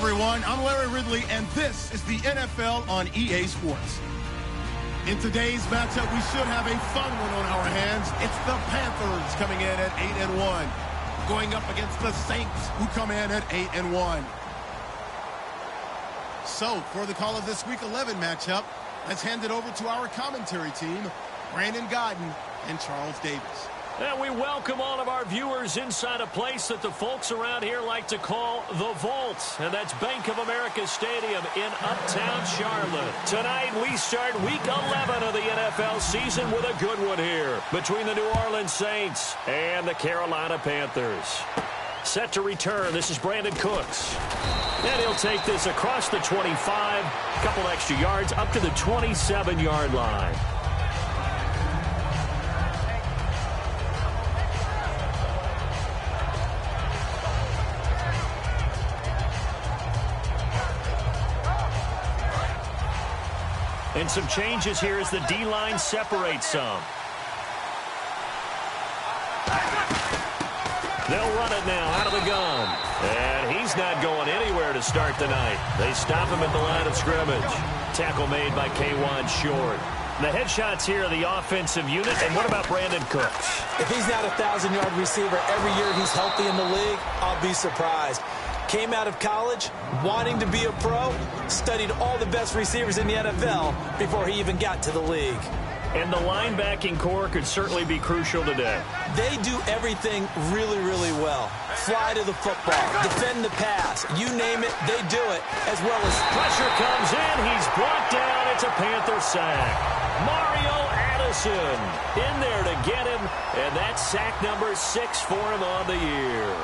everyone. I'm Larry Ridley, and this is the NFL on EA Sports. In today's matchup, we should have a fun one on our hands. It's the Panthers coming in at 8-1, going up against the Saints, who come in at 8-1. So, for the call of this Week 11 matchup, let's hand it over to our commentary team, Brandon Godden and Charles Davis. And we welcome all of our viewers inside a place that the folks around here like to call the Vault. And that's Bank of America Stadium in Uptown Charlotte. Tonight we start Week 11 of the NFL season with a good one here between the New Orleans Saints and the Carolina Panthers. Set to return, this is Brandon Cooks. And he'll take this across the 25, a couple extra yards up to the 27-yard line. And some changes here as the D-line separates some. They'll run it now out of the gun. And he's not going anywhere to start the night. They stop him at the line of scrimmage. Tackle made by K'Wan Short. The headshots here are the offensive unit. And what about Brandon Cooks? If he's not a 1,000-yard receiver every year he's healthy in the league, I'll be surprised. Came out of college wanting to be a pro, studied all the best receivers in the NFL before he even got to the league. And the linebacking core could certainly be crucial today. They do everything really, really well. Fly to the football, defend the pass, you name it, they do it, as well as... Pressure comes in, he's brought down, it's a Panther sack. Mario Addison in there to get him, and that's sack number 6 for him on the year.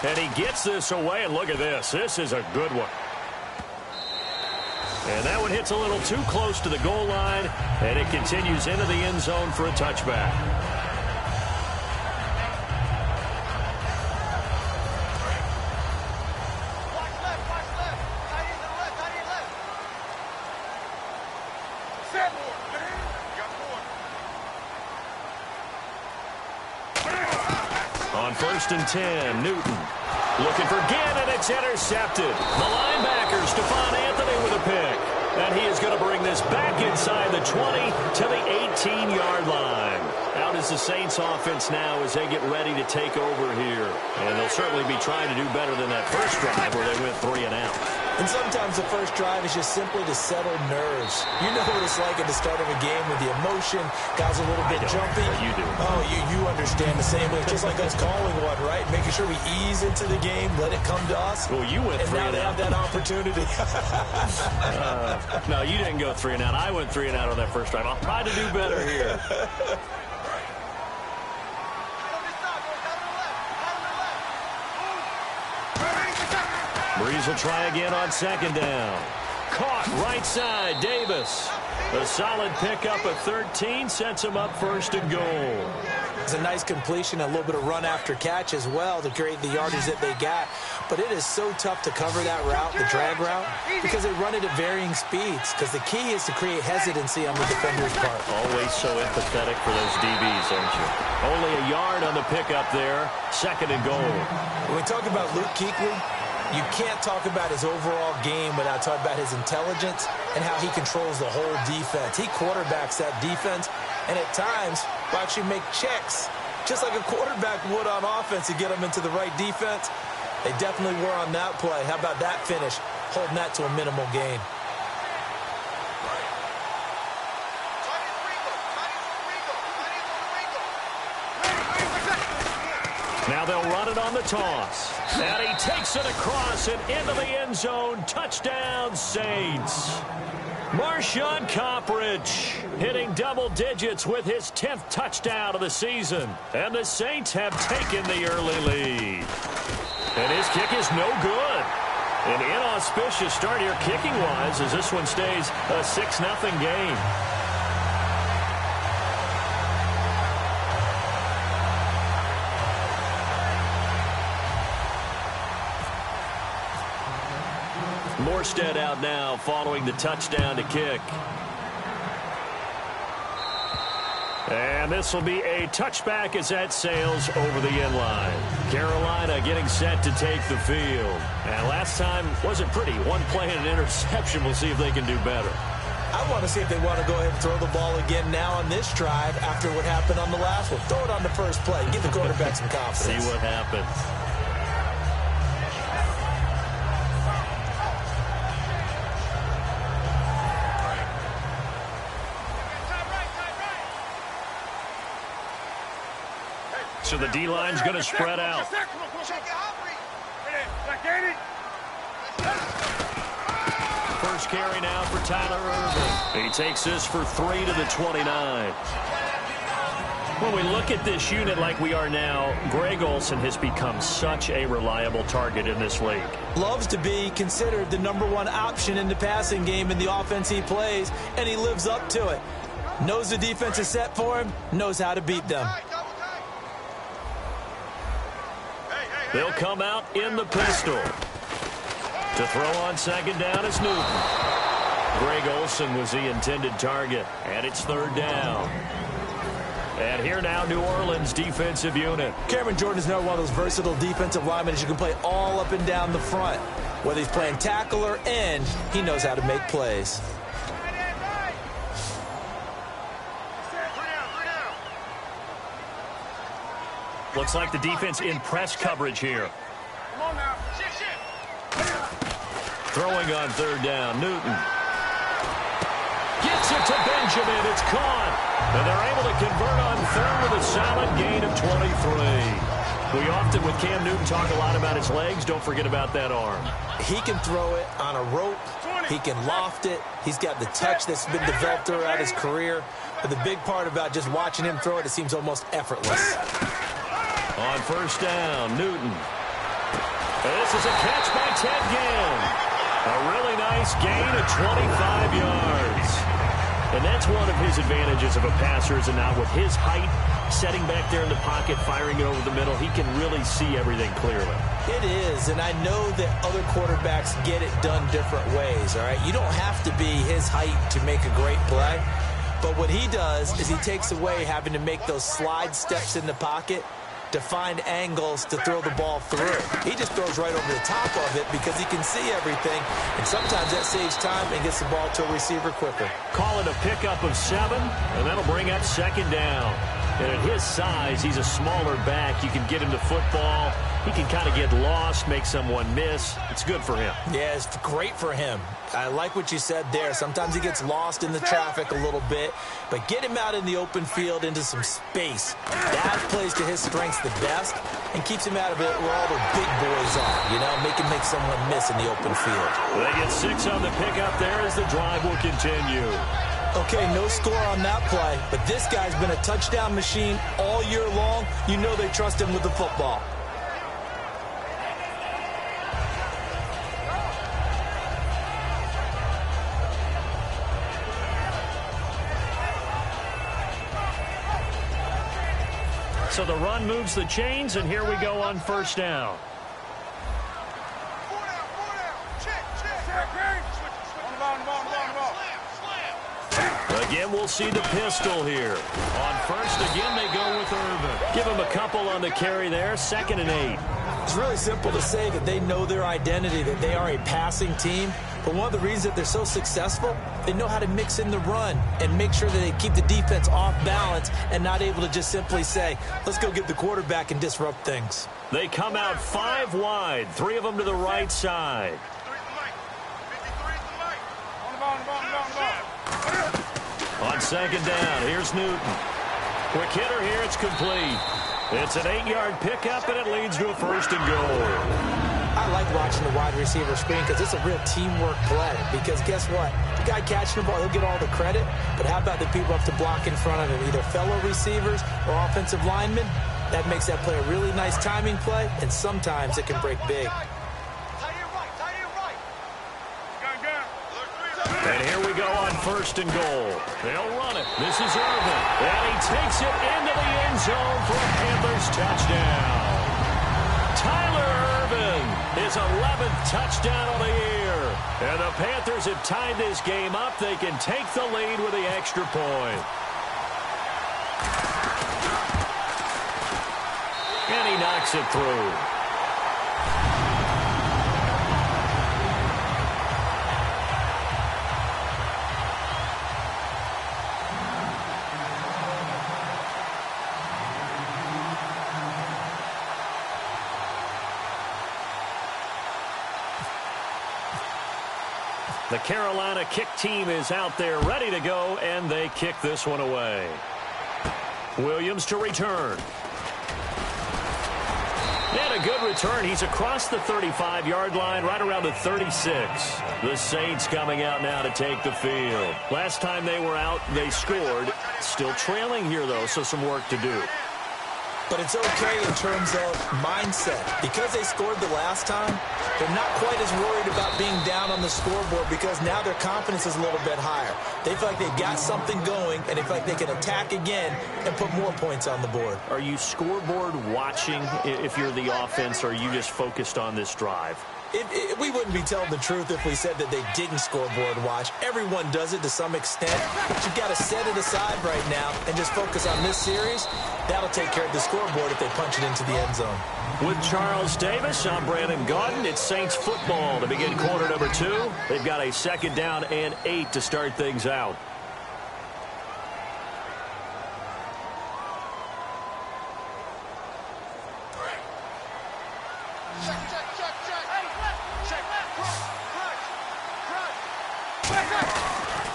And he gets this away, and look at this. This is a good one. And that one hits a little too close to the goal line, and it continues into the end zone for a touchback. On 1st and 10, Newton looking for Gannon. It's intercepted. The linebacker, Stephon Anthony, with a pick. And he is going to bring this back inside the 20 to the 18-yard line. Out is the Saints offense now as they get ready to take over here. And they'll certainly be trying to do better than that first drive where they went 3 and out. And sometimes the first drive is just simply to settle nerves. You know what it's like at the start of a game with the emotion. Guys a little bit jumpy. You do. Oh, you understand the same way. Just like us calling one, right? Making sure we ease into the game, let it come to us. Well, you went 3 and out. And now they have that opportunity. No, you didn't go 3 and out. I went 3 and out on that first drive. I'll try to do better here. Breeze will try again on 2nd down. Caught right side, Davis. A solid pickup of 13 sets him up 1st and goal. It's a nice completion, a little bit of run after catch as well to create the yardage that they got. But it is so tough to cover that route, the drag route, because they run it at varying speeds. Because the key is to create hesitancy on the defender's part. Always so empathetic for those DBs, aren't you? Only a yard on the pickup there. 2nd and goal. When we talk about Luke Kuechly, you can't talk about his overall game without talking about his intelligence and how he controls the whole defense. He quarterbacks that defense, and at times will actually make checks, just like a quarterback would on offense to get them into the right defense. They definitely were on that play. How about that finish, holding that to a minimal gain? Now they'll run it on the toss. And he takes it across and into the end zone. Touchdown, Saints. Marshawn Coppridge hitting double digits with his 10th touchdown of the season. And the Saints have taken the early lead. And his kick is no good. An inauspicious start here kicking-wise as this one stays a 6-0 game. Morstead out now following the touchdown to kick. And this will be a touchback as that sails over the inline. Carolina getting set to take the field. And last time wasn't pretty. One play and an interception. We'll see if they can do better. I want to see if they want to go ahead and throw the ball again now on this drive after what happened on the last one. Throw it on the first play. Give the quarterback some confidence. See what happens. So the D-line's going to spread out. First carry now for Tyler Irvin. He takes this for 3 to the 29. When we look at this unit like we are now, Greg Olsen has become such a reliable target in this league. Loves to be considered the #1 option in the passing game in the offense he plays, and he lives up to it. Knows the defense is set for him, knows how to beat them. They'll come out in the pistol. To throw on second down is Newton. Greg Olsen was the intended target, and it's 3rd down. And here now, New Orleans defensive unit. Cameron Jordan is another one of those versatile defensive linemen that you can play all up and down the front. Whether he's playing tackle or end, he knows how to make plays. Looks like the defense in press coverage here. Come on now. Throwing on 3rd down, Newton. Gets it to Benjamin. It's caught. And they're able to convert on 3rd with a solid gain of 23. We often, with Cam Newton, talk a lot about his legs. Don't forget about that arm. He can throw it on a rope. He can loft it. He's got the touch that's been developed throughout his career. But the big part about just watching him throw it, it seems almost effortless. On 1st down, Newton. And this is a catch by Ted Ginn. A really nice gain of 25 yards. And that's one of his advantages of a passer, is not with his height, setting back there in the pocket, firing it over the middle. He can really see everything clearly. It is, and I know that other quarterbacks get it done different ways, all right? You don't have to be his height to make a great play. But what he does is he takes away having to make those slide steps in the pocket to find angles to throw the ball through. He just throws right over the top of it because he can see everything, and sometimes that saves time and gets the ball to a receiver quicker. Call it a pickup of 7, and that'll bring up 2nd down. And at his size, he's a smaller back. You can get him the football. He can kind of get lost, make someone miss. It's good for him. Yeah, it's great for him. I like what you said there. Sometimes he gets lost in the traffic a little bit, but get him out in the open field into some space. That plays to his strengths the best and keeps him out of it where all the big boys are, you know, make someone miss in the open field. They get 6 on the pickup there as the drive will continue. Okay, no score on that play, but this guy's been a touchdown machine all year long. You know they trust him with the football. So the run moves the chains, and here we go on 1st down. Again, we'll see the pistol here. On 1st, again, they go with Irvin. Give him a couple on the carry there, 2nd and 8. It's really simple to say that they know their identity, that they are a passing team. But one of the reasons that they're so successful, they know how to mix in the run and make sure that they keep the defense off balance and not able to just simply say, let's go get the quarterback and disrupt things. They come out 5 wide, 3 of them to the right side. On 2nd down, here's Newton. Quick hitter here, it's complete. It's an 8-yard pickup, and it leads to a 1st and goal. I like watching the wide receiver screen because it's a real teamwork play. Because guess what? The guy catching the ball, he'll get all the credit. But how about the people up to block in front of him, either fellow receivers or offensive linemen? That makes that play a really nice timing play, and sometimes it can break big. And here we go on 1st and goal. They'll run it. This is Irvin. And he takes it into the end zone for a Panthers touchdown. Tyler Irvin, his 11th touchdown of the year. And the Panthers have tied this game up. They can take the lead with the extra point. And he knocks it through. The Carolina kick team is out there ready to go, and they kick this one away. Williams to return. And a good return. He's across the 35-yard line, right around the 36. The Saints coming out now to take the field. Last time they were out, they scored. Still trailing here, though, so some work to do. But it's okay in terms of mindset. Because they scored the last time, they're not quite as worried about being down on the scoreboard because now their confidence is a little bit higher. They feel like they've got something going, and they feel like they can attack again and put more points on the board. Are you scoreboard watching if you're the offense, or are you just focused on this drive? We wouldn't be telling the truth if we said that they didn't scoreboard watch. Everyone does it to some extent, but you've got to set it aside right now and just focus on this series. That'll take care of the scoreboard if they punch it into the end zone. With Charles Davis, I'm Brandon Gaudin. It's Saints football to begin quarter number 2. They've got a second down and 8 to start things out.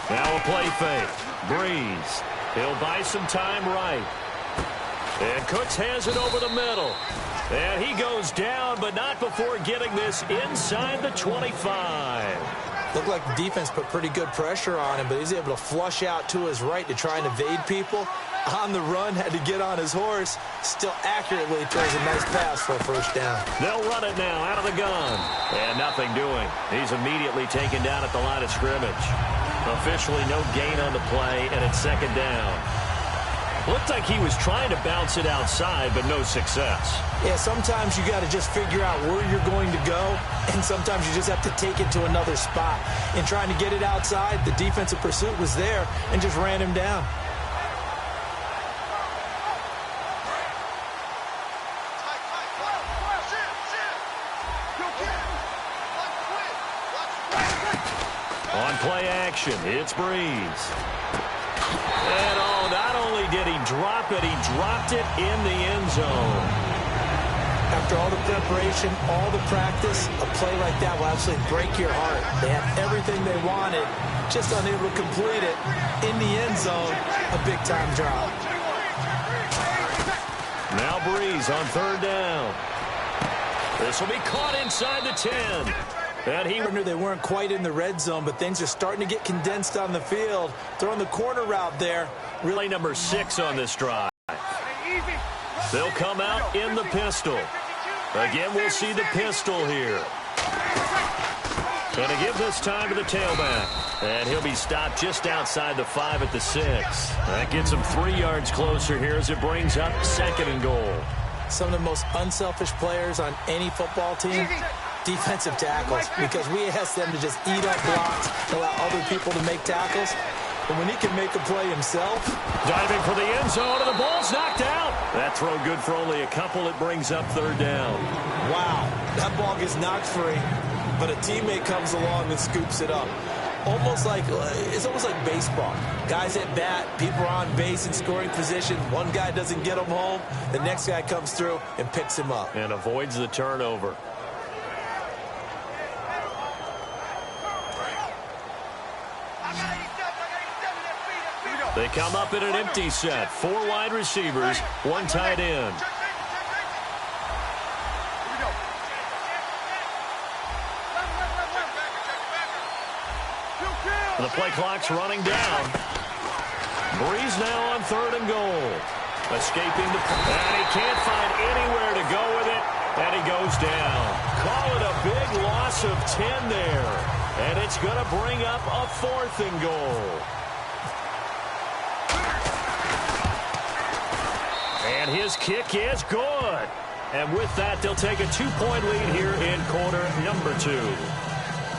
Now a play fake. Breeze. He'll buy some time right. And Cooks has it over the middle. And he goes down, but not before getting this inside the 25. Looked like the defense put pretty good pressure on him, but he's able to flush out to his right to try and evade people. On the run, had to get on his horse. Still accurately throws a nice pass for a first down. They'll run it now out of the gun. And nothing doing. He's immediately taken down at the line of scrimmage. Officially no gain on the play, and it's second down. Looked like he was trying to bounce it outside, but no success. Yeah, sometimes you got to just figure out where you're going to go, and sometimes you just have to take it to another spot. In trying to get it outside, the defensive pursuit was there and just ran him down. On play action, it's Breeze. And not only did he drop it, he dropped it in the end zone. After all the preparation, all the practice, a play like that will absolutely break your heart. They had everything they wanted, just unable to complete it. In the end zone, a big-time drop. Now Breeze on third down. This will be caught inside the 10. And they weren't quite in the red zone, but things are starting to get condensed on the field. Throwing the corner route there. Really number 6 on this drive. They'll come out in the pistol. Again, we'll see the pistol here. And to give this time to the tailback. And he'll be stopped just outside the 5 at the 6. That gets him 3 yards closer here as it brings up second and goal. Some of the most unselfish players on any football team, defensive tackles, because we ask them to just eat up blocks, allow other people to make tackles. But when he can make a play himself. Diving for the end zone, and the ball's knocked out. That throw good for only a couple. It brings up third down. Wow, that ball gets knocked free, but a teammate comes along and scoops it up. It's almost like baseball. Guys at bat, people are on base in scoring position. One guy doesn't get him home. The next guy comes through and picks him up. And avoids the turnover. They come up in an empty set. 4 wide receivers, 1 tight end. The play clock's running down. Breeze now on third and goal. Escaping the... And he can't find anywhere to go with it. And he goes down. Call it a big loss of 10 there. And it's going to bring up a 4th and goal. And his kick is good. And with that, they'll take a 2-point lead here in quarter number 2.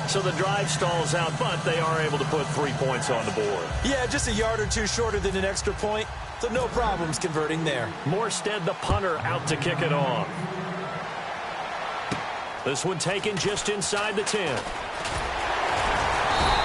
So the drive stalls out, but they are able to put 3 points on the board. Yeah, just a yard or two shorter than an extra point, so no problems converting there. Morstead, the punter, out to kick it off. This one taken just inside the 10.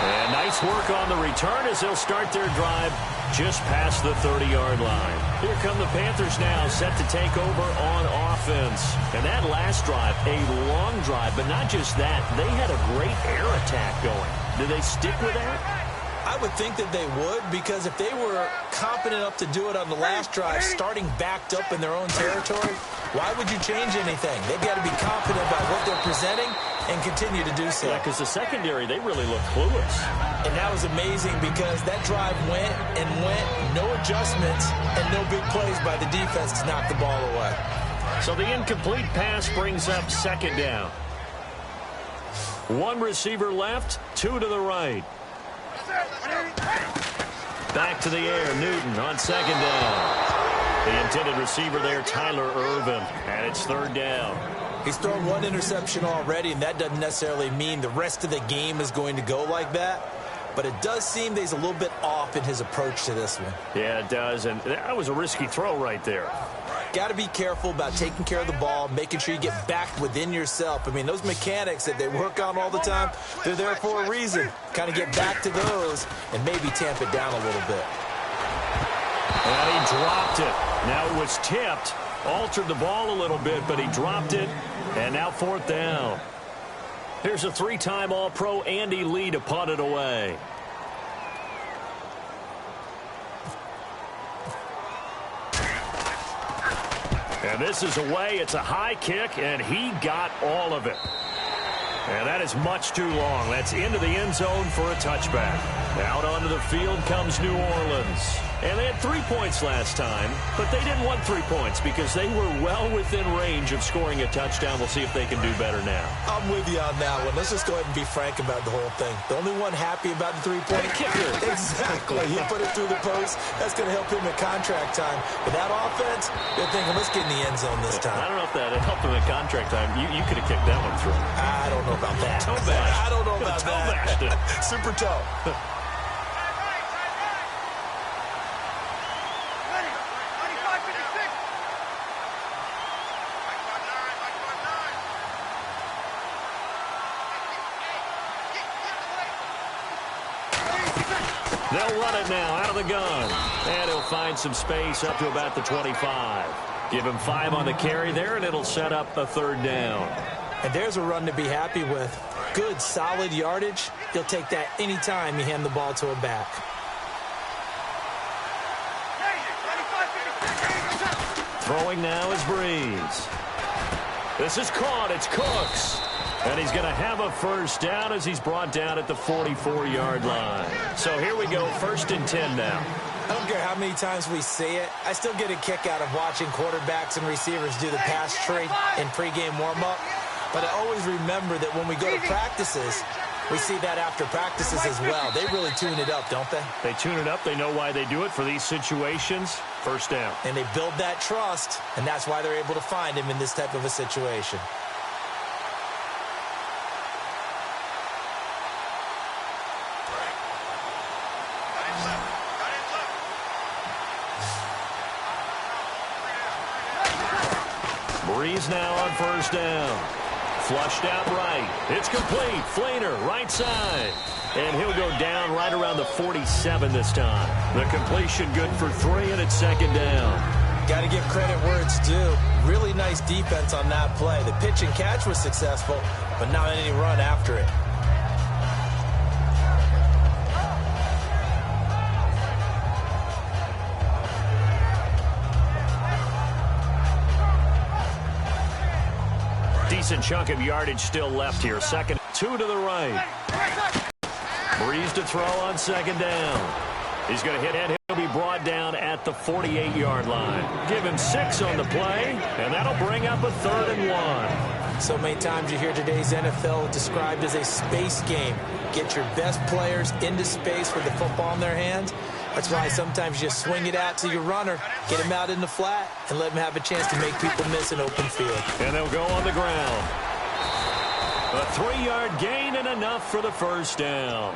And nice work on the return as they'll start their drive just past the 30-yard line. Here come the Panthers now, set to take over on offense. And that last drive, a long drive, but not just that. They had a great air attack going. Do they stick with that? I would think that they would, because if they were competent enough to do it on the last drive, starting backed up in their own territory, why would you change anything? They've got to be confident about what they're presenting and continue to do so. Yeah, because the secondary, they really look clueless. And that was amazing because that drive went and went, no adjustments, and no big plays by the defense to knock the ball away. So the incomplete pass brings up second down. One receiver left, two to the right. Back to the air, Newton on second down. The intended receiver there, Tyler Ervin, and it's third down. He's thrown one interception already, and that doesn't necessarily mean the rest of the game is going to go like that. But it does seem that he's a little bit off in his approach to this one. Yeah, it does, and that was a risky throw right there. Got to be careful about taking care of the ball, making sure you get back within yourself. I mean, those mechanics that they work on all the time, they're there for a reason. Kind of get back to those and maybe tamp it down a little bit. And he dropped it. Now it was tipped, altered the ball a little bit, but he dropped it, and now fourth down. Here's a three-time All-Pro Andy Lee to punt it away. And this is away. It's a high kick, and he got all of it. And that is much too long. That's into the end zone for a touchback. Out onto the field comes New Orleans. And they had 3 points last time, but they didn't want 3 points because they were well within range of scoring a touchdown. We'll see if they can do better now. I'm with you on that one. Let's just go ahead and be frank about the whole thing. The only one happy about the 3-point kicker. Exactly. He put it through the post. That's going to help him at contract time. But that offense, they're thinking, let's get in the end zone this time. I don't know if that helped him at contract time. You could have kicked that one through. I don't know about that. Toe bash. I don't know about that. Super toe. They'll run it now out of the gun. And he'll find some space up to about the 25. Give him 5 on the carry there, and it'll set up a third down. And there's a run to be happy with. Good, solid yardage. He'll take that anytime you hand the ball to a back. Throwing now is Breeze. This is caught. It's Cooks. And he's going to have a first down as he's brought down at the 44-yard line. So here we go, 1st and 10 now. I don't care how many times we say it. I still get a kick out of watching quarterbacks and receivers do the pass trade in pregame warm-up. But I always remember that when we go to practices, we see that after practices as well. They really tune it up, don't they? They tune it up. They know why they do it for these situations. First down. And they build that trust, and that's why they're able to find him in this type of a situation. Breeze now on first down. Flushed out right. It's complete. Flainer, right side. And he'll go down right around the 47 this time. The completion good for 3, and it's second down. Got to give credit where it's due. Really nice defense on that play. The pitch and catch was successful, but not any run after it. Decent chunk of yardage still left here. Second, 2 to the right. Breeze to throw on second down. He's going to hit it. He'll be brought down at the 48-yard line. Give him 6 on the play, and that'll bring up a 3rd and 1. So many times you hear today's NFL described as a space game. Get your best players into space with the football in their hands. That's why sometimes you just swing it out to your runner, get him out in the flat, and let him have a chance to make people miss an open field. And they'll go on the ground. A 3-yard gain and enough for the first down.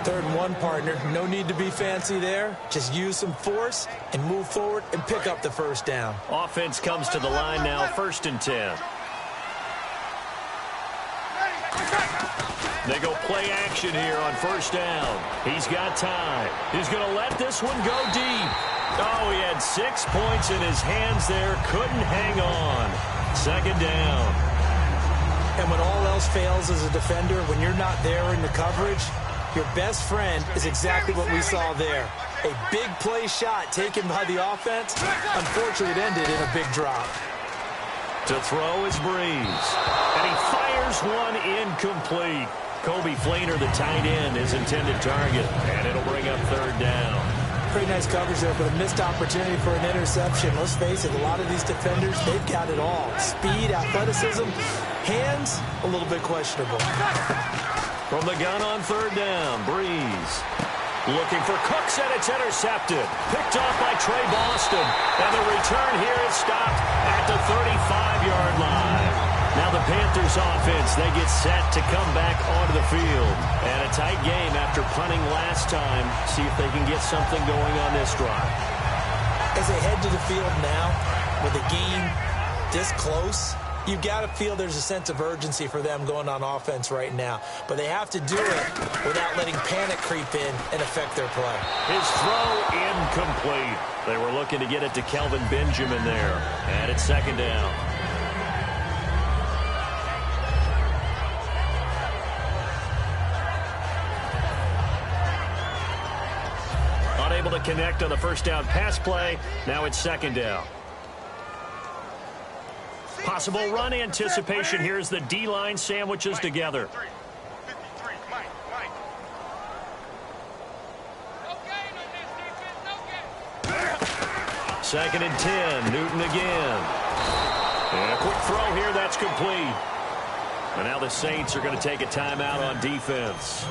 3rd and 1, partner. No need to be fancy there. Just use some force and move forward and pick up the first down. Offense comes to the line now, 1st and 10. They go play action here on 1st down. He's got time. He's going to let this one go deep. Oh, he had 6 points in his hands there. Couldn't hang on. 2nd down. And when all else fails as a defender, when you're not there in the coverage, your best friend is exactly what we saw there. A big play shot taken by the offense. Unfortunately, it ended in a big drop. To throw is Breeze. And he fires one incomplete. Kobe Flainer, the tight end, his intended target. And it'll bring up 3rd down. Pretty nice coverage there, but a missed opportunity for an interception. Let's face it, a lot of these defenders, they've got it all. Speed, athleticism, hands, a little bit questionable. From the gun on 3rd down, Breeze. Looking for Cooks, and it's intercepted. Picked off by Trey Boston. And the return here is stopped at the 35-yard line. Now the Panthers offense, they get set to come back onto the field. And a tight game after punting last time. See if they can get something going on this drive. As they head to the field now, with the game this close, you've got to feel there's a sense of urgency for them going on offense right now. But they have to do it without letting panic creep in and affect their play. His throw incomplete. They were looking to get it to Kelvin Benjamin there. And it's 2nd down. Unable to connect on the 1st down pass play. Now it's 2nd down. Possible run anticipation here as the D-line sandwiches together. 2nd and 10. Newton again. And a quick throw here. That's complete. And now the Saints are going to take a timeout on defense.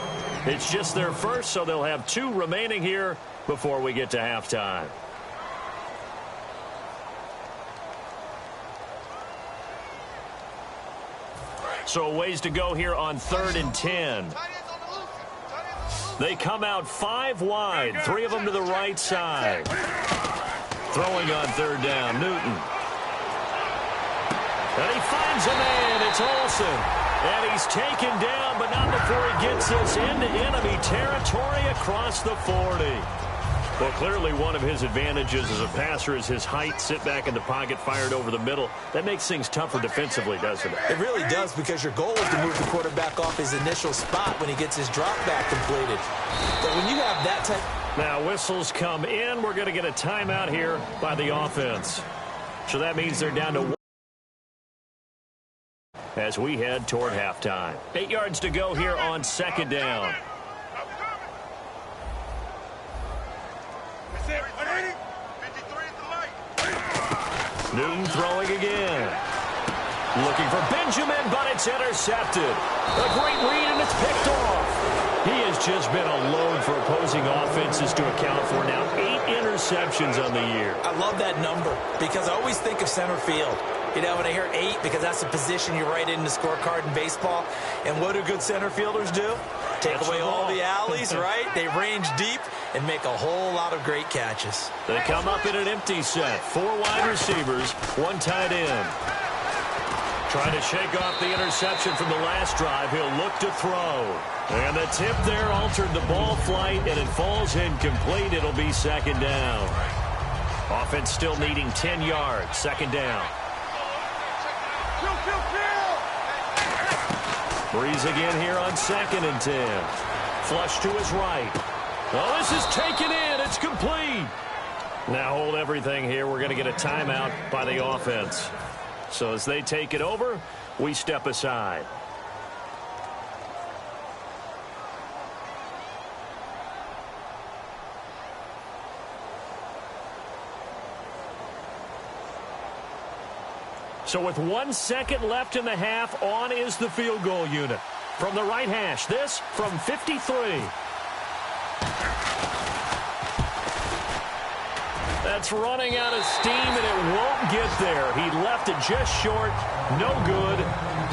It's just their first, so they'll have 2 remaining here before we get to halftime. So a ways to go here on 3rd and 10. They come out 5 wide, 3 of them to the right side. Throwing on 3rd down, Newton. And he finds a man, it's Olsen. And he's taken down, but not before he gets this into enemy territory across the 40. Well, clearly one of his advantages as a passer is his height, sit back in the pocket, fired over the middle. That makes things tougher defensively, doesn't it? It really does, because your goal is to move the quarterback off his initial spot when he gets his drop back completed. But when you have that type... Now whistles come in. We're going to get a timeout here by the offense. So that means they're down to 1 as we head toward halftime. 8 yards to go here on 2nd down. Newton throwing again. Looking for Benjamin, but it's intercepted. A great read, and it's picked off. He has just been a load for opposing offenses to account for now. 8 interceptions on the year. I love that number because I always think of center field. You know, when I hear 8, because that's the position you write in the scorecard in baseball. And what do good center fielders do? Take away all the alleys, right? They range deep and make a whole lot of great catches. They come up in an empty set. 4 wide receivers, 1 tight end. Trying to shake off the interception from the last drive. He'll look to throw. And the tip there altered the ball flight, and it falls incomplete. It'll be 2nd down. Offense still needing 10 yards. 2nd down. Breeze again here on 2nd and 10. Flush to his right. Oh, this is taken in. It's complete. Now hold everything here. We're going to get a timeout by the offense. So as they take it over, we step aside. So with 1 second left in the half, on is the field goal unit. From the right hash, this from 53. That's running out of steam, and it won't get there. He left it just short. No good.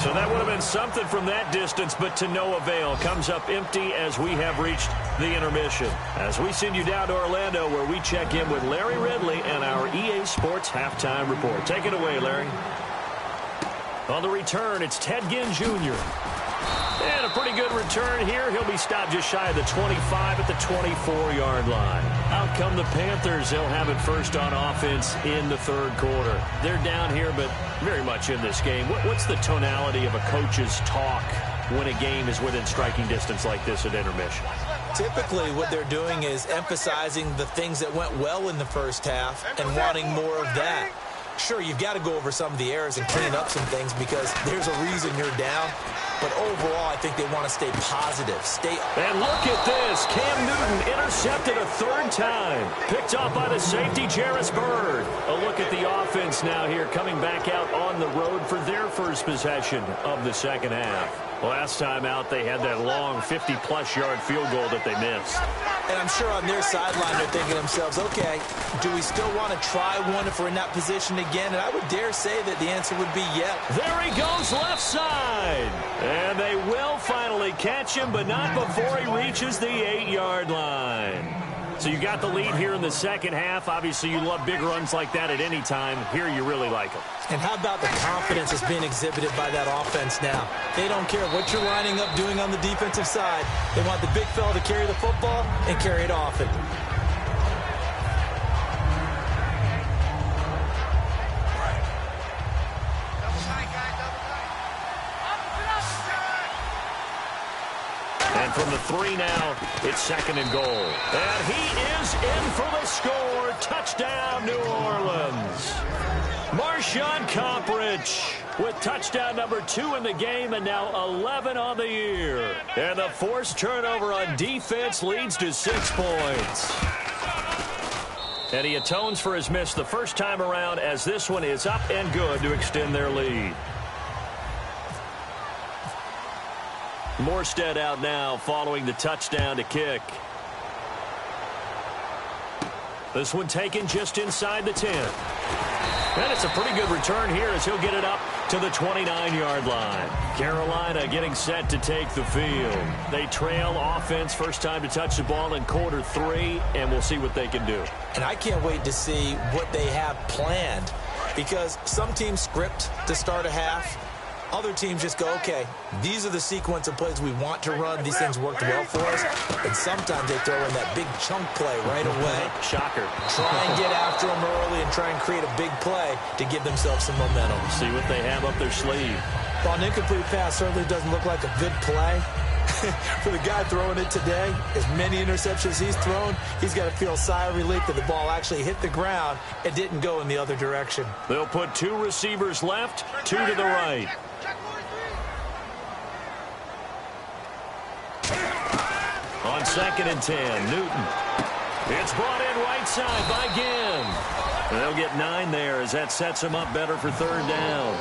So that would have been something from that distance, but to no avail. Comes up empty as we have reached the intermission. As we send you down to Orlando, where we check in with Larry Ridley and our EA Sports Halftime Report. Take it away, Larry. On the return, it's Ted Ginn Jr. And a pretty good return here. He'll be stopped just shy of the 25 at the 24-yard line. Out come the Panthers. They'll have it first on offense in the third quarter. They're down here, but very much in this game. What's the tonality of a coach's talk when a game is within striking distance like this at intermission? Typically, what they're doing is emphasizing the things that went well in the first half and wanting more of that. Sure, you've got to go over some of the errors and clean up some things because there's a reason you're down. But overall, I think they want to stay positive. And look at this. Cam Newton intercepted a third time. Picked off by the safety, Jarvis Byrd. A look at the offense now here, coming back out on the road for their first possession of the second half. Last time out, they had that long 50-plus yard field goal that they missed. And I'm sure on their sideline, they're thinking to themselves, okay, do we still want to try one if we're in that position again? And I would dare say that the answer would be yes. There he goes, left side. And they will finally catch him, but not before he reaches the 8-yard line. So you got the lead here in the second half. Obviously, you love big runs like that at any time. Here, you really like them. And how about the confidence that's being exhibited by that offense now? They don't care what you're lining up doing on the defensive side. They want the big fella to carry the football and carry it often. And from the 3 now, it's second and goal. And he is in for the score. Touchdown, New Orleans. Marshawn Copridge with touchdown number 2 in the game and now 11 on the year. And the forced turnover on defense leads to 6 points. And he atones for his miss the first time around as this one is up and good to extend their lead. Morstead out now following the touchdown to kick. This one taken just inside the 10. And it's a pretty good return here as he'll get it up to the 29-yard line. Carolina getting set to take the field. They trail offense first time to touch the ball in quarter 3, and we'll see what they can do. And I can't wait to see what they have planned because some teams script to start a half. Other teams just go, okay, these are the sequence of plays we want to run. These things worked well for us. And sometimes they throw in that big chunk play right away. Shocker. Try and get after them early and try and create a big play to give themselves some momentum. See what they have up their sleeve. Well, an incomplete pass certainly doesn't look like a good play. For the guy throwing it today, as many interceptions he's thrown, he's got to feel a sigh of relief that the ball actually hit the ground and didn't go in the other direction. They'll put 2 receivers left, 2 to the right. On 2nd and 10, Newton. It's brought in right side by Ginn. They'll get 9 there as that sets them up better for 3rd down.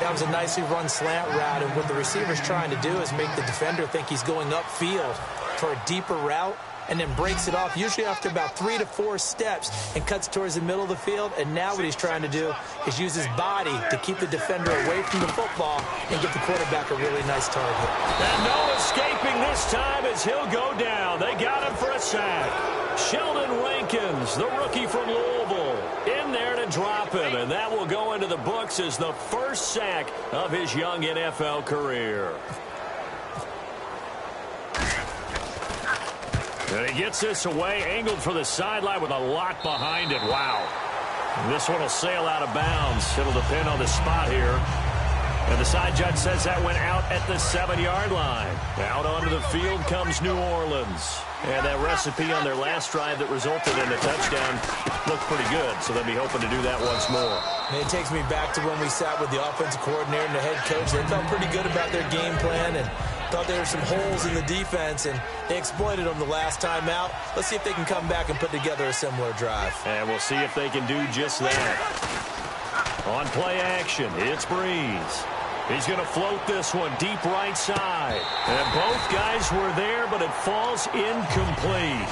That was a nicely run slant route, and what the receiver's trying to do is make the defender think he's going upfield for a deeper route and then breaks it off, usually after about 3 to 4 steps, and cuts towards the middle of the field. And now what he's trying to do is use his body to keep the defender away from the football and give the quarterback a really nice target. And no escaping this time as he'll go down. They got him for a sack. Sheldon Rankins, the rookie from Louisville, in there to drop him. And that will go into the books as the first sack of his young NFL career. And he gets this away, angled for the sideline with a lot behind it. Wow. This one will sail out of bounds. It'll depend on the spot here. And the side judge says that went out at the 7-yard line. Out onto the field comes New Orleans. And that recipe on their last drive that resulted in a touchdown looked pretty good. So they'll be hoping to do that once more. And it takes me back to when we sat with the offensive coordinator and the head coach. They felt pretty good about their game plan and thought there were some holes in the defense, and they exploited them the last time out. Let's see if they can come back and put together a similar drive. And we'll see if they can do just that. On play action, it's Breeze. He's going to float this one deep right side. And both guys were there, but it falls incomplete.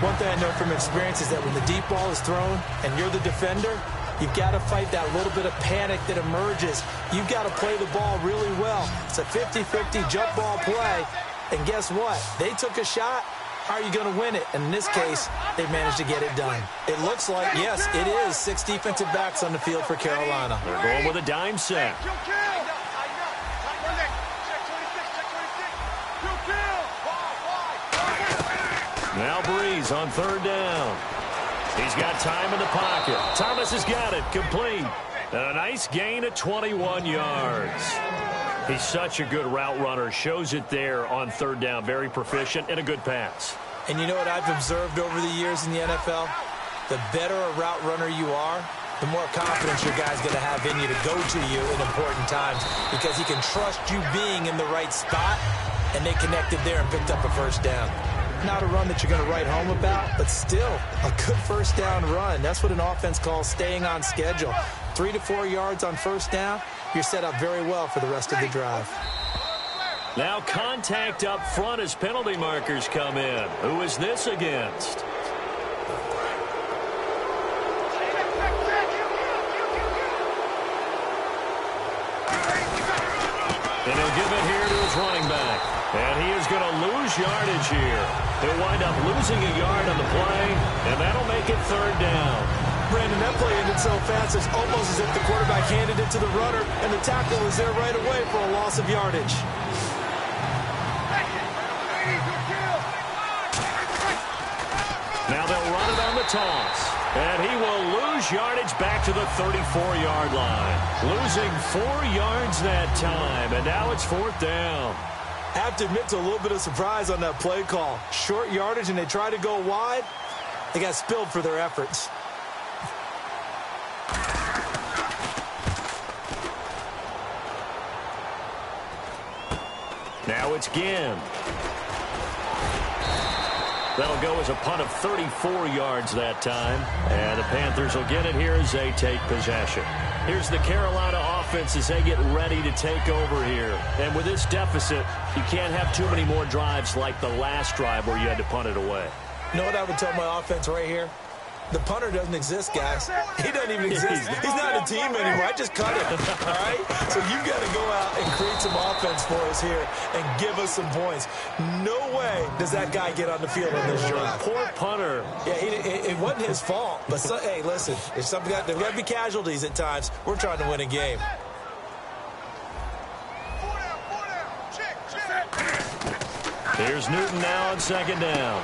One thing I know from experience is that when the deep ball is thrown and you're the defender, You've got to fight that little bit of panic that emerges. You've got to play the ball really well. It's a 50-50 jump ball play. And guess what? They took a shot. Are you going to win it? And in this case, they managed to get it done. It looks like, yes, it is 6 defensive backs on the field for Carolina. They're going with a dime set. Now Breeze on 3rd down. He's got time in the pocket. Thomas has got it. Complete. A nice gain of 21 yards. He's such a good route runner. Shows it there on 3rd down. Very proficient and a good pass. And you know what I've observed over the years in the NFL? The better a route runner you are, the more confidence your guy's going to have in you to go to you in important times because he can trust you being in the right spot, and they connected there and picked up a 1st down. Not a run that you're going to write home about, but still a good 1st down run. That's what an offense calls staying on schedule. 3 to 4 yards on 1st down, you're set up very well for the rest of the drive. Now contact up front as penalty markers come in. Who is this against? And he'll give it here to his running back. And he is going to lose yardage here. He'll wind up losing a yard on the play, and that'll make it 3rd down. Brandon, that play ended so fast, it's almost as if the quarterback handed it to the runner, and the tackle was there right away for a loss of yardage. Now they'll run it on the toss. And he will lose yardage back to the 34-yard line. Losing 4 yards that time, and now it's 4th down. I have to admit to a little bit of surprise on that play call. Short yardage, and they try to go wide. They got spilled for their efforts. Now it's Ginn. That'll go as a punt of 34 yards that time. And the Panthers will get it here as they take possession. Here's the Carolina offense as they get ready to take over here. And with this deficit, you can't have too many more drives like the last drive where you had to punt it away. You know what I would tell my offense right here? The punter doesn't exist, guys. He doesn't even exist. He's not a team anymore. I just cut him, all right? So you've got to go out and create some offense for us here and give us some points. No way does that guy get on the field on this drive. Poor punter. Yeah, it wasn't his fault. But, hey, listen, there's got to be casualties at times. We're trying to win a game. Here's Newton now on 2nd down.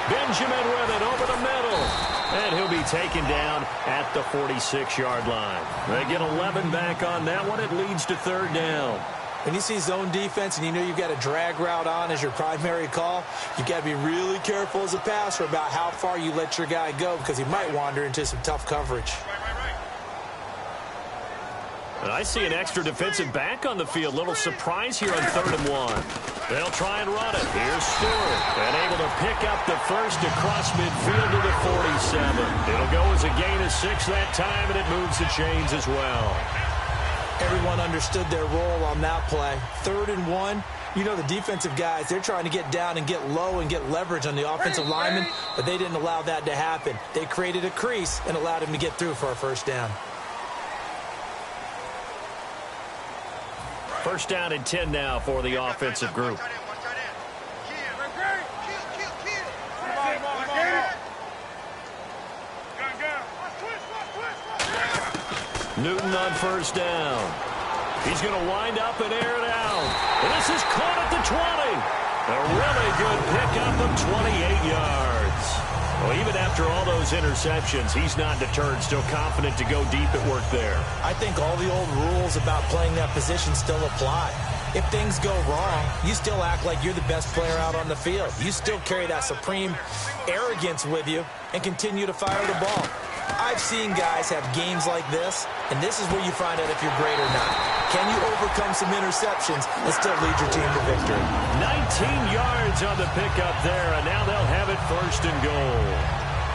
Benjamin with it over the middle. And he'll be taken down at the 46-yard line. They get 11 back on that one. It leads to 3rd down. When you see zone defense and you know you've got a drag route on as your primary call, you've got to be really careful as a passer about how far you let your guy go because he might wander into some tough coverage. And I see an extra defensive back on the field. Little surprise here on 3rd and 1. They'll try and run it. Here's Stewart. And able to pick up the first across midfield to the 47. It'll go as a gain of 6 that time, and it moves the chains as well. Everyone understood their role on that play. 3rd and 1. You know the defensive guys, they're trying to get down and get low and get leverage on the offensive lineman, but they didn't allow that to happen. They created a crease and allowed him to get through for a 1st down. 1st down and 10 now for the offensive group. Newton on 1st down. He's going to wind up and air it out. And this is caught at the 20. A really good pickup of 28 yards. Well, even after all those interceptions, he's not deterred, still confident to go deep at work there. I think all the old rules about playing that position still apply. If things go wrong, you still act like you're the best player out on the field. You still carry that supreme arrogance with you and continue to fire the ball. I've seen guys have games like this, and this is where you find out if you're great or not. Can you overcome some interceptions and still lead your team to victory? 19 yards on the pickup there, and now they'll have it 1st and goal.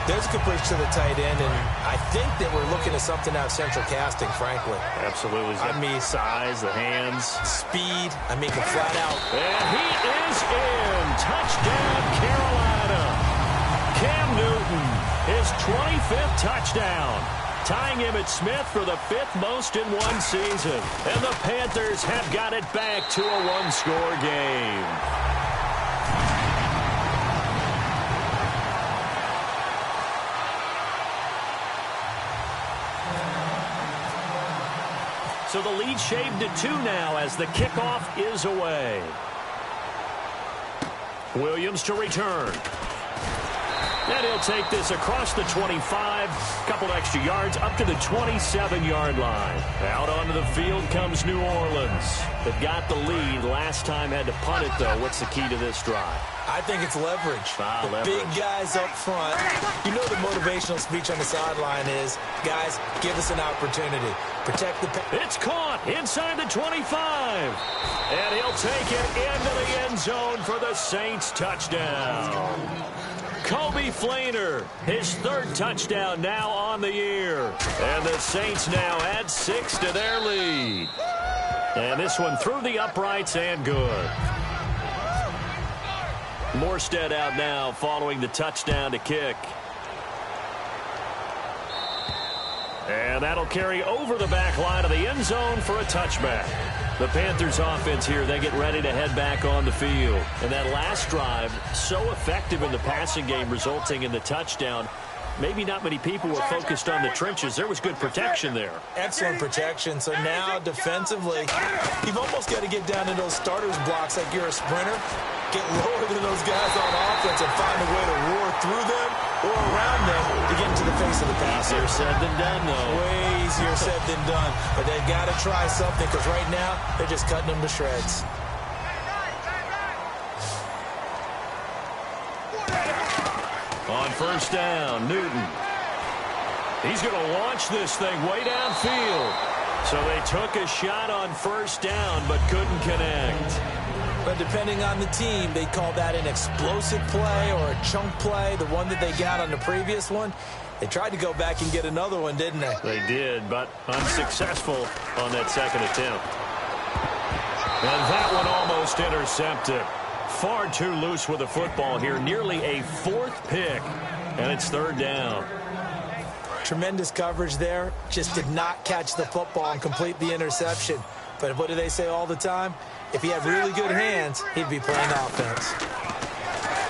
There's a good push to the tight end, and I think that we're looking at something out of central casting, frankly. Absolutely. I mean, size, the hands. Speed. I mean, flat out. And he is in. Touchdown, Carolina. Cam Newton, his 25th touchdown. tying him at Smith for the 5th most in one season. And the Panthers have got it back to a one-score game. So the lead shaved to 2 now as the kickoff is away. Williams to return. And he'll take this across the 25, couple extra yards, up to the 27-yard line. Out onto the field comes New Orleans. They've got the lead. Last time had to punt it, though. What's the key to this drive? I think it's leverage. Big guys up front. You know the motivational speech on the sideline is, guys, give us an opportunity. Protect the... It's caught inside the 25. And he'll take it into the end zone for the Saints touchdown. Kobe Flainer, his 3rd touchdown now on the year. And the Saints now add 6 to their lead. And this one through the uprights and good. Morstead out now following the touchdown to kick. And that'll carry over the back line of the end zone for a touchback. The Panthers offense here, they get ready to head back on the field. And that last drive, so effective in the passing game, resulting in the touchdown. Maybe not many people were focused on the trenches. There was good protection there. Excellent protection. So now defensively, you've almost got to get down in those starters blocks like you're a sprinter. Get lower than those guys on offense and find a way to roar through them or around them to get into the face of the passer. Easier said than done, though. Way easier said than done. But they've got to try something because right now they're just cutting them to shreds. On first down, Newton. He's going to launch this thing way downfield. So they took a shot on first down but couldn't connect. But depending on the team, they call that an explosive play or a chunk play. The one that they got on the previous one, they tried to go back and get another one, didn't they? They did, but unsuccessful on that second attempt. And that one almost intercepted. Far too loose with the football here. Nearly a 4th pick, and it's 3rd down. Tremendous coverage there. Just did not catch the football and complete the interception. But what do they say all the time? If he had really good hands, he'd be playing offense.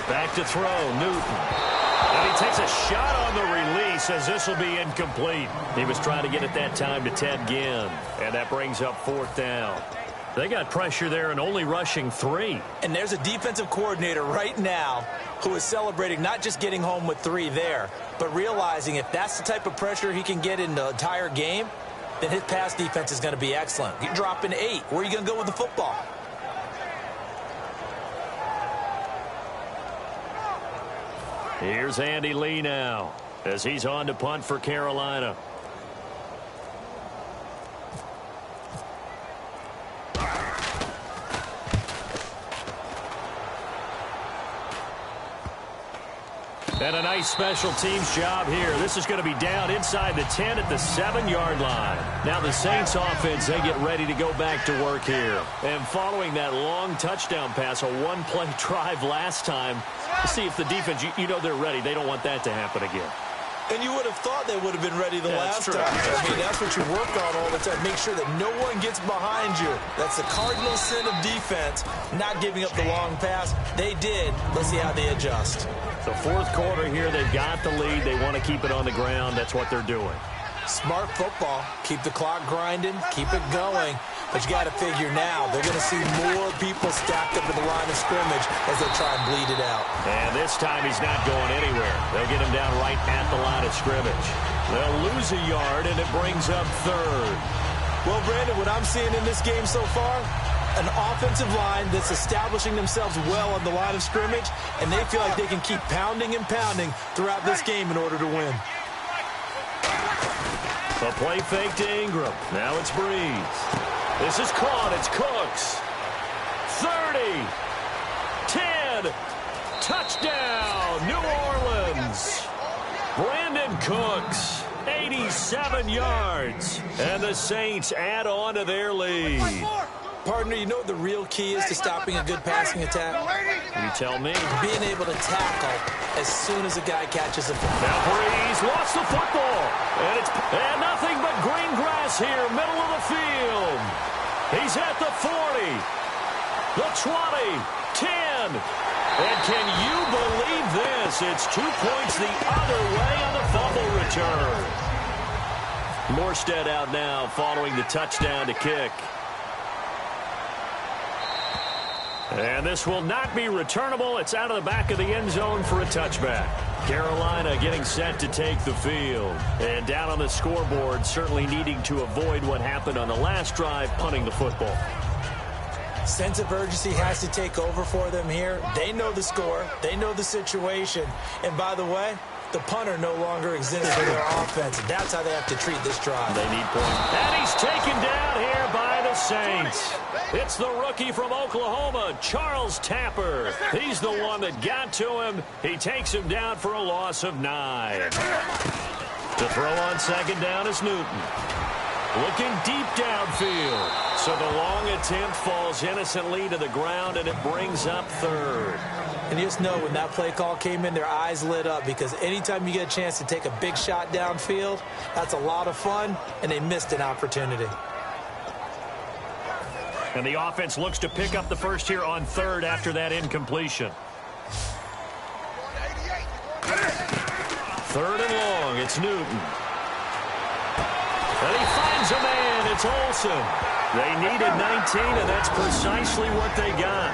Back to throw, Newton. And he takes a shot on the release as this will be incomplete. He was trying to get it that time to Ted Ginn. And that brings up 4th down. They got pressure there and only rushing 3. And there's a defensive coordinator right now who is celebrating not just getting home with 3 there, but realizing if that's the type of pressure he can get in the entire game, then his pass defense is going to be excellent. You're dropping 8. Where are you going to go with the football? Here's Andy Lee now as he's on to punt for Carolina. And a nice special teams job here. This is going to be down inside the 10 at the 7-yard line. Now the Saints offense, they get ready to go back to work here. And following that long touchdown pass, a one-play drive last time, see if the defense, you know they're ready. They don't want that to happen again. And you would have thought they would have been ready the last time. I mean, that's what you work on all the time. Make sure that no one gets behind you. That's the cardinal sin of defense, not giving up the long pass. They did. Let's see how they adjust. The 4th quarter here, they've got the lead. They want to keep it on the ground. That's what they're doing. Smart football. Keep the clock grinding. Keep it going. But you got to figure now, they're going to see more people stacked up in the line of scrimmage as they try and bleed it out. And this time he's not going anywhere. They'll get him down right at the line of scrimmage. They'll lose a yard, and it brings up 3rd. Well, Brandon, what I'm seeing in this game so far, an offensive line that's establishing themselves well on the line of scrimmage, and they feel like they can keep pounding and pounding throughout this game in order to win. A play fake to Ingram. Now it's Breeze. This is caught. It's Cooks. 30. 10. Touchdown, New Orleans. Brandon Cooks, 87 yards. And the Saints add on to their lead. Partner, you know what the real key is to stopping a good passing attack? You tell me. Being able to tackle as soon as a guy catches the ball. Now Breeze He's lost the football. And nothing but green grass here, middle of the field. He's at the 40, the 20, 10. And can you believe this? It's 2 points the other way on the fumble return. Morstead out now following the touchdown to kick. And this will not be returnable. It's out of the back of the end zone for a touchback. Carolina getting set to take the field. And down on the scoreboard, certainly needing to avoid what happened on the last drive, punting the football. Sense of urgency has to take over for them here. They know the score. They know the situation. And by the way, the punter no longer exists for their offense. That's how they have to treat this drive. They need points. And he's taken down here by the Saints. It's the rookie from Oklahoma, Charles Tapper. He's the one that got to him. He takes him down for a loss of 9. To throw on second down is Newton. Looking deep downfield. So the long attempt falls innocently to the ground, and it brings up third. And you just know when that play call came in, their eyes lit up, because anytime you get a chance to take a big shot downfield, that's a lot of fun, and they missed an opportunity. And the offense looks to pick up the first here on third after that incompletion. Third and long, it's Newton. And he finds a man, it's Olsen. They needed 19, and that's precisely what they got.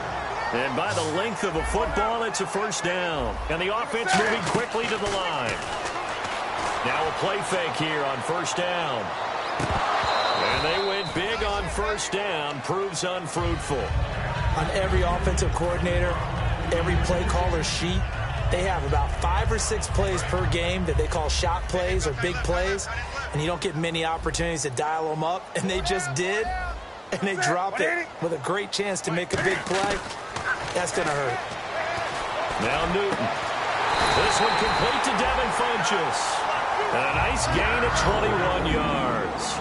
And by the length of a football, it's a first down. And the offense moving quickly to the line. Now a play fake here on first down. And they went big on first down, proves unfruitful. On every offensive coordinator, every play caller sheet, they have about 5 or 6 plays per game that they call shot plays or big plays, and you don't get many opportunities to dial them up, and they just did, and they dropped it with a great chance to make a big play. That's going to hurt. Now Newton. This one complete to Devin Funchess. And a nice gain of 21 yards.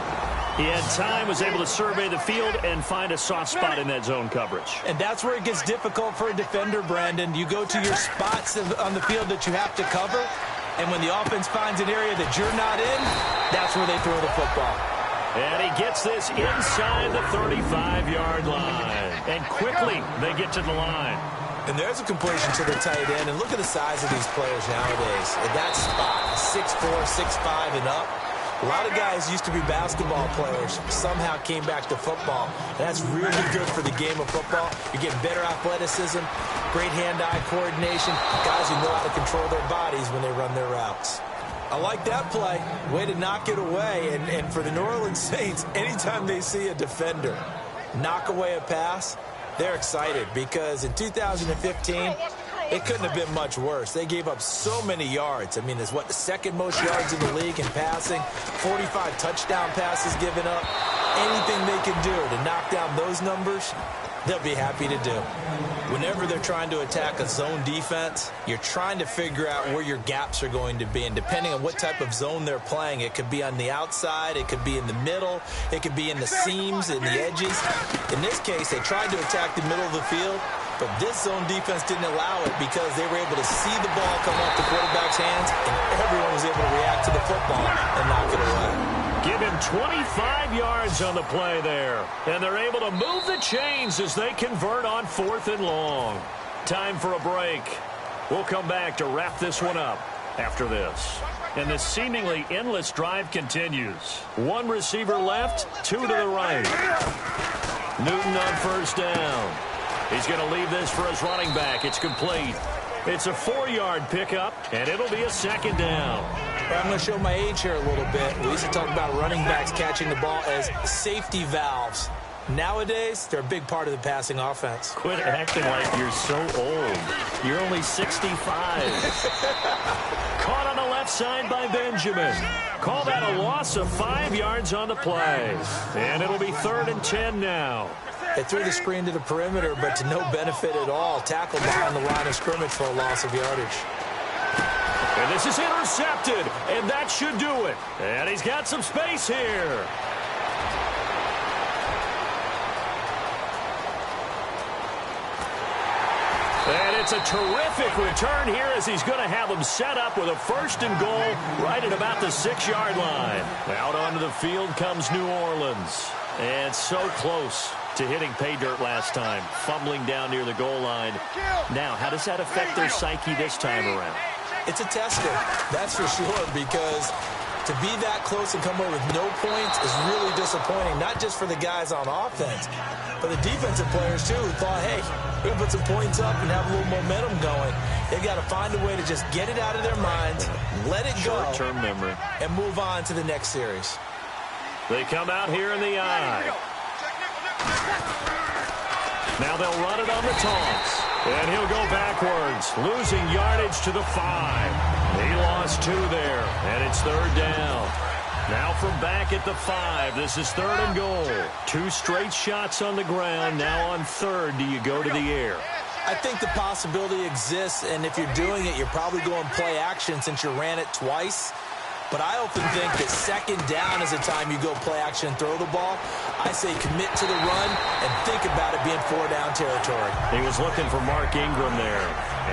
He had time, was able to survey the field and find a soft spot in that zone coverage. And that's where it gets difficult for a defender, Brandon. You go to your spots on the field that you have to cover, and when the offense finds an area that you're not in, that's where they throw the football. And he gets this inside the 35-yard line. And quickly, they get to the line. And there's a completion to the tight end. And look at the size of these players nowadays. At that spot, 6'4", 6'5", and up. A lot of guys used to be basketball players, somehow came back to football. And that's really good for the game of football. You're getting better athleticism, great hand-eye coordination, guys who know how to control their bodies when they run their routes. I like that play. Way to knock it away. And for the New Orleans Saints, anytime they see a defender knock away a pass, they're excited, because in 2015, it couldn't have been much worse. They gave up so many yards. I mean, it's the second most yards in the league in passing, 45 touchdown passes given up. Anything they can do to knock down those numbers, they'll be happy to do. Whenever they're trying to attack a zone defense, you're trying to figure out where your gaps are going to be. And depending on what type of zone they're playing, it could be on the outside, it could be in the middle, it could be in the seams, in the edges. In this case, they tried to attack the middle of the field, but this zone defense didn't allow it because they were able to see the ball come off the quarterback's hands, and everyone was able to react to the football and knock it away. Give him 25 yards on the play there. And they're able to move the chains as they convert on 4th and long. Time for a break. We'll come back to wrap this one up after this. And this seemingly endless drive continues. One receiver left, 2 to the right. Newton on first down. He's going to leave this for his running back. It's complete. It's a 4-yard pickup, and it'll be a second down. I'm going to show my age here a little bit. We used to talk about running backs catching the ball as safety valves. Nowadays, they're a big part of the passing offense. Quit acting like you're so old. You're only 65. Caught on the left side by Benjamin. Call that a loss of 5 yards on the play. And it'll be 3rd and 10 now. They threw the screen to the perimeter, but to no benefit at all. Tackled behind the line of scrimmage for a loss of yardage. And this is intercepted, and that should do it. And he's got some space here. And it's a terrific return here as he's going to have them set up with a 1st and goal right at about the 6-yard line. Out onto the field comes New Orleans. And so close to hitting pay dirt last time, fumbling down near the goal line. Now, how does that affect their psyche this time around? It's a tester, that's for sure, because to be that close and come away with no points is really disappointing, not just for the guys on offense, but the defensive players, too, who thought, hey, we're going to put some points up and have a little momentum going. They've got to find a way to just get it out of their minds, let it go, short-term memory, and move on to the next series. They come out here in the eye. Now they'll run it on the taunts. And he'll go backwards, losing yardage to the 5. He lost 2 there, and it's 3rd down. Now from back at the 5, this is 3rd and goal. 2 straight shots on the ground. Now on 3rd, do you go to the air? I think the possibility exists, and if you're doing it, you're probably going play action since you ran it twice. But I often think that 2nd down is the time you go play action and throw the ball. I say commit to the run and think about it being 4-down territory. He was looking for Mark Ingram there,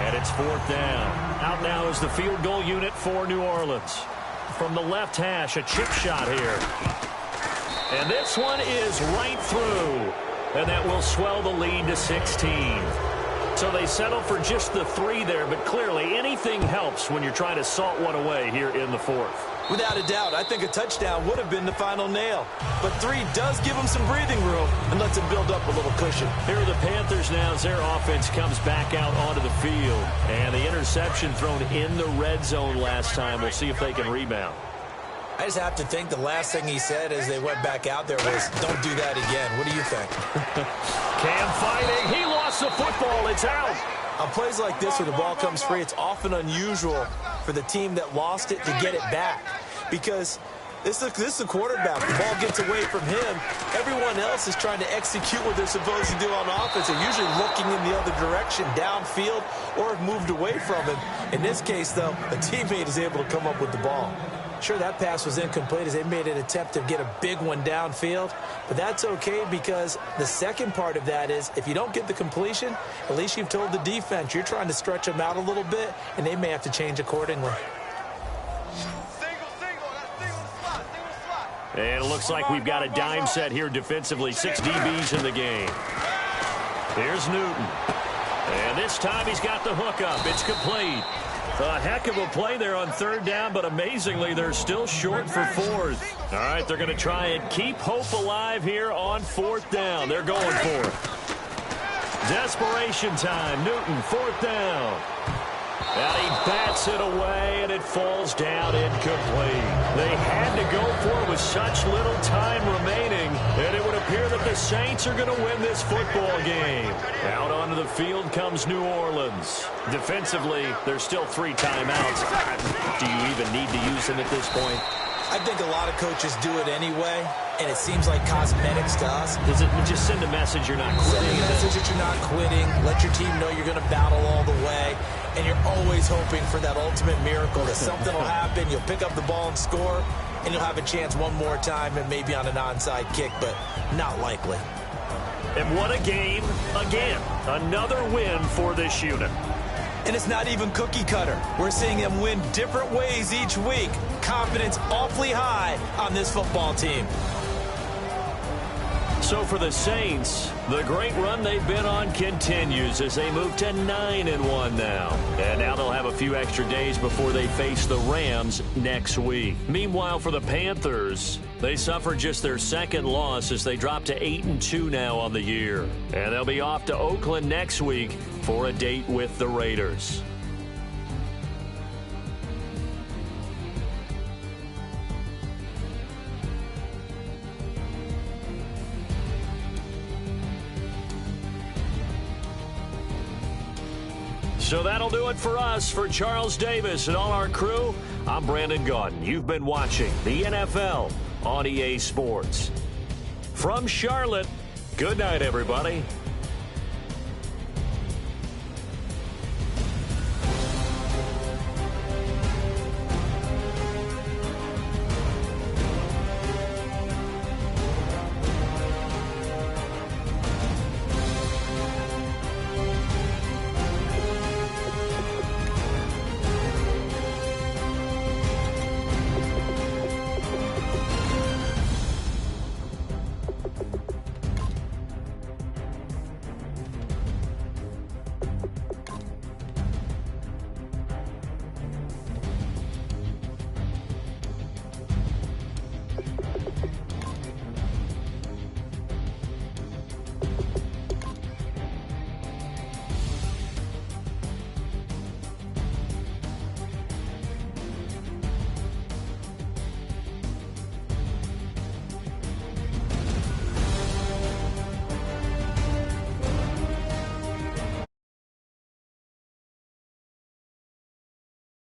and it's 4th down. Out now is the field goal unit for New Orleans. From the left hash, a chip shot here. And this one is right through, and that will swell the lead to 16. So they settle for just the 3 there, but clearly anything helps when you're trying to salt one away here in the 4th. Without a doubt, I think a touchdown would have been the final nail. But 3 does give them some breathing room and lets them build up a little cushion. Here are the Panthers now as their offense comes back out onto the field. And the interception thrown in the red zone last time. We'll see if they can rebound. I just have to think the last thing he said as they went back out there was, don't do that again. What do you think? Cam fighting. He lost the football. It's out. On plays like this where the ball comes free, it's often unusual for the team that lost it to get it back. Because this is the quarterback. The ball gets away from him. Everyone else is trying to execute what they're supposed to do on offense. They're usually looking in the other direction, downfield, or have moved away from him. In this case, though, a teammate is able to come up with the ball. Sure, that pass was incomplete as they made an attempt to get a big one downfield, but that's okay because the second part of that is if you don't get the completion, at least you've told the defense you're trying to stretch them out a little bit, and they may have to change accordingly. And it looks like we've got a dime set here defensively. 6 DBs in the game. Here's Newton. And this time he's got the hookup. It's complete. A heck of a play there on 3rd down, but amazingly, they're still short for 4th. All right, they're going to try and keep hope alive here on 4th down. They're going for it. Desperation time. Newton, 4th down. And he bats it away, and it falls down incomplete. They had to go for it with such little time remaining, and it would appear that the Saints are going to win this football game. Out onto the field comes New Orleans. Defensively, there's still 3 timeouts. Do you even need to use them at this point? I think a lot of coaches do it anyway, and it seems like cosmetics to us. Does it just send a message you're not quitting? Send a message that you're not quitting. Let your team know you're going to battle all the way, and you're always hoping for that ultimate miracle that something will happen, you'll pick up the ball and score, and you'll have a chance one more time and maybe on an onside kick, but not likely. And what a game. Again, another win for this unit. And it's not even cookie cutter. We're seeing them win different ways each week. Confidence awfully high on this football team. So for the Saints, the great run they've been on continues as they move to 9-1 now. And now they'll have a few extra days before they face the Rams next week. Meanwhile, for the Panthers, they suffered just their 2nd loss as they drop to 8-2 now on the year. And they'll be off to Oakland next week for a date with the Raiders. So that'll do it for us. For Charles Davis and all our crew, I'm Brandon Gaudin. You've been watching the NFL on EA Sports. From Charlotte, good night, everybody.